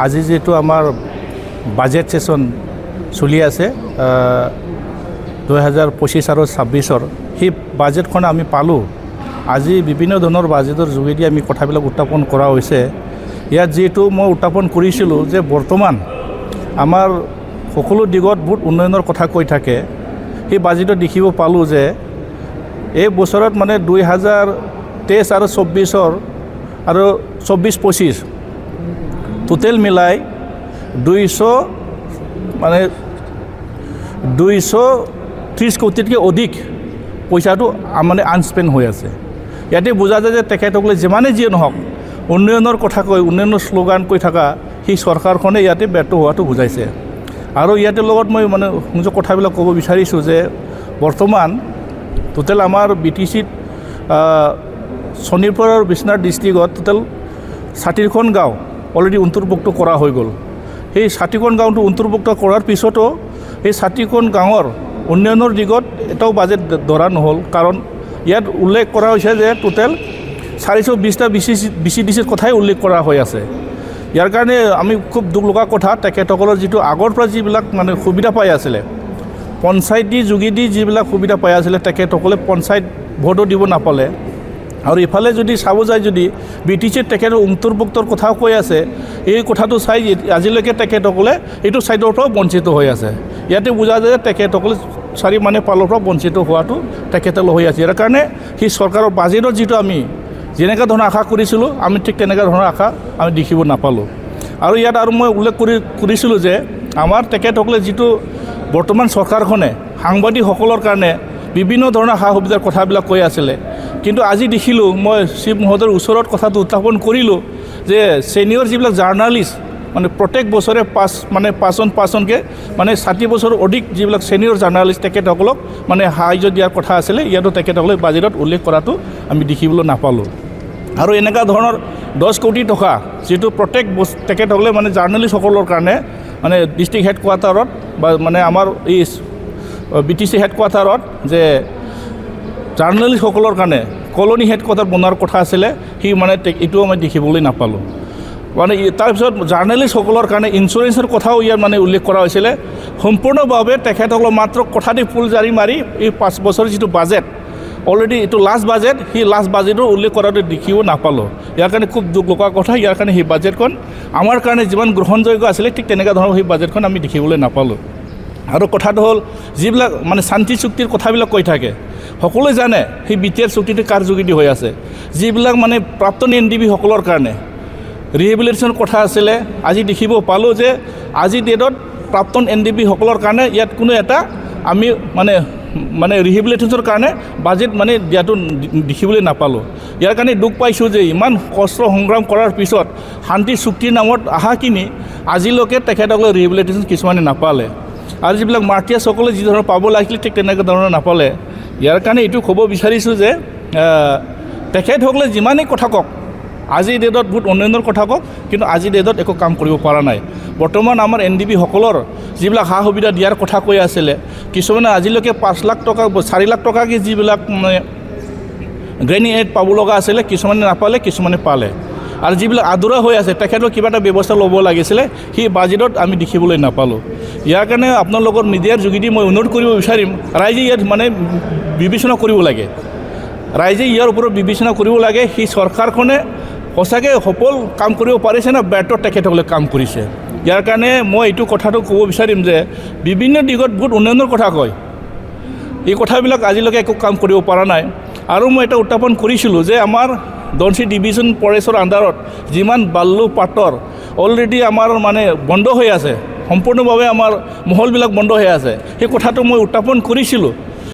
আজি যেহেতু আমার বাজেট সেশন চলি আছে 2025 আর 26 সেই বাজেটখন আমি পালো। আজি বিভিন্ন ধরনের বাজেটর যোগেদি আমি কথাবিলাক উত্থাপন করা হয়েছে। ইয়াত যেহেতু মই উত্থাপন করেছিল যে বর্তমান আমার সকলো দিগত বহুত উন্নয়নের কথা কৈ থাকে, সেই বাজেটত দেখিব পালো যে এই বছৰত মানে 2023 আর 24 আর 24-25 টোটেল মিলাই 230 কোটিতকৈ অধিক পইচাটো মানে আনস্পেণ্ড হৈ আছে। ইয়াতে বুজা যায় যে তেখেতসকলে যিমানে যিয়ে নহওক উন্নয়নৰ কথা কৈ উন্নয়নৰ শ্লোগান কৈ থকা সেই চৰকাৰখনে ইয়াতে ব্যৰ্থ হোৱাটো বুজাইছে। আৰু ইয়াতে লগত মই মানে নিজৰ কথাবিলাক ক'ব বিচাৰিছোঁ যে বৰ্তমান টোটেল আমাৰ BTCত শোণিতপুৰ আৰু বিশ্বনাথ ডিষ্ট্ৰিক্টত টোটেল 60খন গাঁও অলৰেডি অন্তৰ্ভুক্ত কৰা হৈ গ'ল। সেই 60খন গাঁওটো অন্তৰ্ভুক্ত কৰাৰ পিছতো এই 60খন গাঁৱৰ উন্নয়নৰ দিগত এটাও বাজেট ধৰা নহ'ল। কাৰণ ইয়াত উল্লেখ কৰা হৈছে যে টোটেল 420টা BCDCৰ কথাই উল্লেখ কৰা হৈ আছে। ইয়াৰ কাৰণে আমি খুব দুখ লগা কথা, তেখেতসকলৰ যিটো আগৰ পৰা যিবিলাক মানে সুবিধা পাই আছিলে, পঞ্চায়তী যোগেদি যিবিলাক সুবিধা পাই আছিলে, তেখেতসকলে পঞ্চায়ত ভোটো দিব নাপালে। আৰু ইফালে যদি চাব যায় যদি BTCত তেখেতৰ অন্তৰ্ভুক্তৰ কথাও কৈ আছে, এই কথাটো চাই আজিলৈকে তেখেতসকলে এইটো ছাইডৰ পৰাও বঞ্চিত হৈ আছে। ইয়াতে বুজা যায় যে তেখেতসকলে চাৰি মানে পালৰ পৰা বঞ্চিত হোৱাটো তেখেতসকলে হৈ আছে। ইয়াৰ কাৰণে সেই চৰকাৰৰ বাজেটত যিটো আমি যেনেকুৱা ধৰণৰ আশা কৰিছিলোঁ, আমি ঠিক তেনেকুৱা ধৰণৰ আশা আমি দেখিব নাপালোঁ। আৰু ইয়াত আৰু মই উল্লেখ কৰিছিলোঁ যে আমাৰ তেখেতসকলে যিটো বৰ্তমান চৰকাৰখনে সাংবাদিকসকলৰ কাৰণে বিভিন্ন ধৰণৰ সা সুবিধাৰ কথাবিলাক কৈ আছিলে, কিন্তু আজি দেখিলোঁ মই চিফ মহোদয়ৰ ওচৰত কথাটো উত্থাপন কৰিলোঁ যে ছিনিয়ৰ যিবিলাক জাৰ্ণালিষ্ট মানে প্ৰত্যেক বছৰে পাঁচজনকৈ মানে 60 বছৰ অধিক যিবিলাক ছিনিয়ৰ জাৰ্ণালিষ্ট তেখেতসকলক মানে সাহায্য দিয়াৰ কথা আছিলে, ইয়াতো তেখেতসকলে বাজেটত উল্লেখ কৰাটো আমি দেখিবলৈ নাপালোঁ। আৰু এনেকুৱা ধৰণৰ 10 কোটি টকা যিটো প্ৰত্যেক তেখেতসকলে মানে জাৰ্ণালিষ্টসকলৰ কাৰণে মানে ডিষ্ট্ৰিক্ট হেডকোৱাৰ্টাৰত বা মানে আমাৰ এই BTC হেডকোৱাৰ্টাৰত যে জাৰ্ণালিষ্টসকলৰ কাৰণে কলনী হেডকোৱাৰ্টাৰ বনোৱাৰ কথা আছিলে, সি মানে এইটোও মই দেখিবলৈ নাপালোঁ। মানে তাৰপিছত জাৰ্ণালিষ্টসকলৰ কাৰণে ইঞ্চুৰেঞ্চৰ কথাও ইয়াত মানে উল্লেখ কৰা হৈছিলে। সম্পূৰ্ণভাৱে তেখেতসকলৰ মাত্ৰ কথা দি ফুল জাৰি মাৰি এই 5 বছৰৰ যিটো বাজেট অলৰেডি এইটো লাষ্ট বাজেট, সেই লাষ্ট বাজেটৰ উল্লেখ কৰাটো দেখিব নাপালোঁ। ইয়াৰ কাৰণে খুব দুখ লগা কথা। ইয়াৰ কাৰণে সেই বাজেটখন আমাৰ কাৰণে যিমান গ্ৰহণযোগ্য আছিলে ঠিক তেনেকুৱা ধৰণৰ সেই বাজেটখন আমি দেখিবলৈ নাপালোঁ। আৰু কথাটো হ'ল যিবিলাক মানে শান্তি চুক্তিৰ কথাবিলাক কৈ থাকে, সকলোৱে জানে সেই BTR চুক্তিটো কাৰ যোগেদি হৈ আছে। যিবিলাক মানে প্ৰাক্তন NDB সকলৰ কাৰণে ৰিহেবিলিটেশ্যনৰ কথা আছিলে, আজি দেখিব পালোঁ যে আজি ডেটত প্ৰাক্তন NDB সকলৰ কাৰণে ইয়াত কোনো এটা আমি মানে ৰিহেবিলিটেশ্যনৰ কাৰণে বাজেট মানে দিয়াটো দেখিবলৈ নাপালোঁ। ইয়াৰ কাৰণে দুখ পাইছোঁ যে ইমান কষ্ট সংগ্ৰাম কৰাৰ পিছত শান্তি চুক্তিৰ নামত আশাখিনি আজিলৈকে তেখেতসকলে ৰিহেবিলিটেশ্যন কিছুমানে নাপালে। আৰু যিবিলাক মাৰ্টিয়াছসকলে যি ধৰণৰ পাব লাগিছিলে ঠিক তেনেকুৱা ধৰণৰ নাপালে। ইয়াৰ কাৰণে এইটো ক'ব বিচাৰিছোঁ যে তেখেতসকলে যিমানেই কথা কওক, আজিৰ ডেটত বহুত উন্নয়নৰ কথা কওক, কিন্তু আজিৰ ডেটত একো কাম কৰিব পৰা নাই। বৰ্তমান আমাৰ NDB সকলৰ যিবিলাক সা সুবিধা দিয়াৰ কথা কৈ আছিলে, কিছুমানে আজিলৈকে 5 লাখ টকা 4 লাখ টকাকৈ যিবিলাক মানে গ্ৰেনি এড পাব লগা আছিলে, কিছুমানে নাপালে, কিছুমানে পালে। আৰু যিবিলাক আধৰুৱা হৈ আছে তেখেতৰ কিবা এটা ব্যৱস্থা ল'ব লাগিছিলে, সেই বাজেটত আমি দেখিবলৈ নাপালোঁ। ইয়াৰ কাৰণে আপোনালোকৰ মিডিয়াৰ যোগেদি মই অনুৰোধ কৰিব বিচাৰিম, ৰাইজে ইয়াত মানে বিবেচনা কৰিব লাগে। ৰাইজে ইয়াৰ ওপৰত বিবেচনা কৰিব লাগে, সেই চৰকাৰখনে সঁচাকৈ সফল কাম কৰিব পাৰিছে না ব্যৰ্থ তেখেতসকলে কাম কৰিছে। ইয়াৰ কাৰণে মই এইটো কথাটো ক'ব বিচাৰিম যে বিভিন্ন দিশত বহুত উন্নয়নৰ কথা কয়, এই কথাবিলাক আজিলৈকে একো কাম কৰিব পৰা নাই। আৰু মই এটা উত্থাপন কৰিছিলোঁ যে আমাৰ ধনশিৰি ডিভিজন ফৰেষ্টৰ আণ্ডাৰত যিমান বাল্লু পাটৰ অলৰেডি আমাৰ মানে বন্ধ হৈ আছে, সম্পূৰ্ণভাৱে আমাৰ মহলবিলাক বন্ধ হৈ আছে, সেই কথাটো মই উত্থাপন কৰিছিলোঁ।